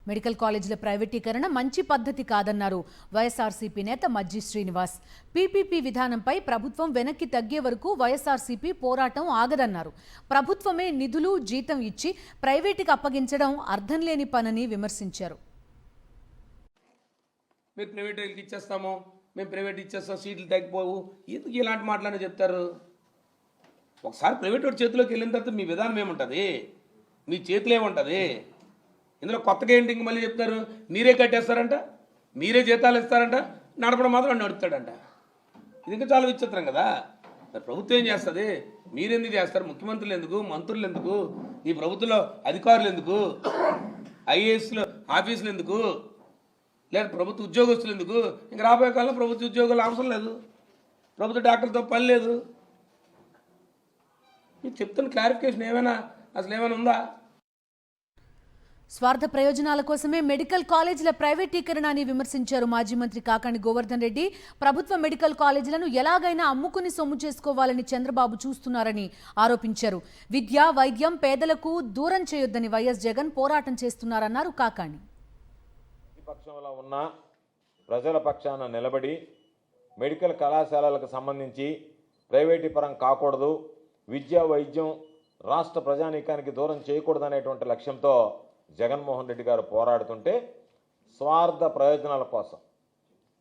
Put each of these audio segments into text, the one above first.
Medical కాలేజీల ప్రైవేటీకరణ మంచి పద్ధతి కాదన్నారు వైఎస్ఆర్సీపీ నేత మజ్జి శ్రీనివాస్. పీపీపీ విధానంపై ప్రభుత్వం వెనక్కి తగ్గే వరకు వైఎస్ఆర్సీపీ పోరాటం ఆగదన్నారు. ప్రభుత్వమే నిధులు జీతం ఇచ్చి ప్రైవేటుకి అప్పగించడం అర్థం లేని పనని విమర్శించారు. మీరు ప్రైవేట్ ఇచ్చేస్తాము, మేము ప్రైవేట్ ఇచ్చేస్తాం, సీట్లు తగ్గిపోవు, ఎందుకు ఇలాంటి మాటలనే చెప్తారు? ఒకసారి ప్రైవేట్ వాడి చేతిలోకి వెళ్ళిన తర్వాత మీ విధానం ఏముంటుంది, మీ చేతిలో ఏముంటుంది? ఇందులో కొత్తగా ఏంటి ఇంక మళ్ళీ చెప్తారు, మీరే కట్టేస్తారంట, మీరే జీతాలు ఇస్తారంట, నడపడం మాత్రం వాడు నడుపుతాడంట. ఇది ఇంకా చాలా విచిత్రం కదా. మరి ప్రభుత్వం ఏం చేస్తుంది? మీరెందుకు చేస్తారు? ముఖ్యమంత్రులు ఎందుకు, మంత్రులు ఎందుకు, ఈ ప్రభుత్వంలో అధికారులు ఎందుకు, ఐఏఎస్లు ఆఫీసులు ఎందుకు, లేదా ప్రభుత్వ ఉద్యోగస్తులు ఎందుకు? ఇంక రాబోయే కాలంలో ప్రభుత్వ ఉద్యోగాలు అవసరం లేదు, ప్రభుత్వ డాక్టర్తో పని లేదు. మీరు చెప్తున్న క్లారిఫికేషన్ అసలు ఏమైనా ఉందా? స్వార్థ ప్రయోజనాల కోసమే మెడికల్ కాలేజీల ప్రైవేటీకరణ అని విమర్శించారు మాజీ మంత్రి కాకాణి గోవర్ధన్ రెడ్డి. ప్రభుత్వ మెడికల్ కాలేజీలను ఎలాగైనా అమ్ముకుని సొమ్ము చేసుకోవాలని చంద్రబాబు చూస్తున్నారని ఆరోపించారు. విద్య, వైద్యం పేదలకు దూరం చేయొద్దని వైఎస్ జగన్ పోరాటం చేస్తున్నారన్నారు కాకాణి. పక్షంలో ఉన్న ప్రజల పక్షాన నిలబడి మెడికల్ కళాశాలలకు సంబంధించి ప్రైవేటీకరణ కాకూడదు, విద్య వైద్యం రాష్ట్ర ప్రజానీకానికి దూరం చేయకూడదనేటువంటి లక్ష్యంతో జగన్మోహన్ రెడ్డి గారు పోరాడుతుంటే, స్వార్థ ప్రయోజనాల కోసం,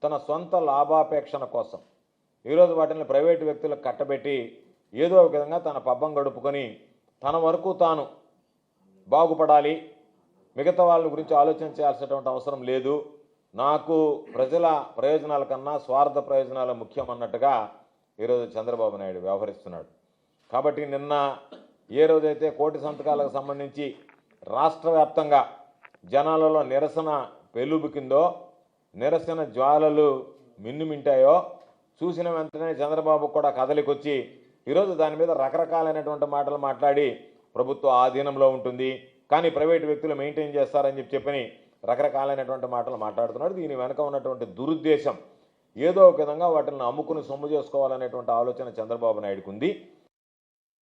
తన సొంత లాభాపేక్షణ కోసం ఈరోజు వాటిని ప్రైవేటు వ్యక్తులకు కట్టబెట్టి ఏదో ఒక విధంగా తన పబ్బం గడుపుకొని తన వరకు తాను బాగుపడాలి, మిగతా వాళ్ళ గురించి ఆలోచన చేయాల్సినటువంటి అవసరం లేదు, నాకు ప్రజల ప్రయోజనాల కన్నా స్వార్థ ప్రయోజనాలు ముఖ్యం అన్నట్టుగా ఈరోజు చంద్రబాబు నాయుడు వ్యవహరిస్తున్నాడు. కాబట్టి నిన్న ఏ రోజైతే కోటి సంతకాలకు సంబంధించి రాష్ట్ర వ్యాప్తంగా జనాలలో నిరసన పెళ్ళుబుకిందో, నిరసన జ్వాలలు మిన్నుమింటాయో చూసిన వెంటనే చంద్రబాబు కూడా కదలికొచ్చి ఈరోజు దాని మీద రకరకాలైనటువంటి మాటలు మాట్లాడి ప్రభుత్వ ఆధీనంలో ఉంటుంది కానీ ప్రైవేటు వ్యక్తులు మెయింటైన్ చేస్తారని చెప్పని రకరకాలైనటువంటి మాటలు మాట్లాడుతున్నాడు. దీని వెనక ఉన్నటువంటి దురుద్దేశం ఏదో ఒక విధంగా వాటిని అమ్ముకుని సొమ్ము చేసుకోవాలనేటువంటి ఆలోచన చంద్రబాబు నాయుడుకు ఉంది.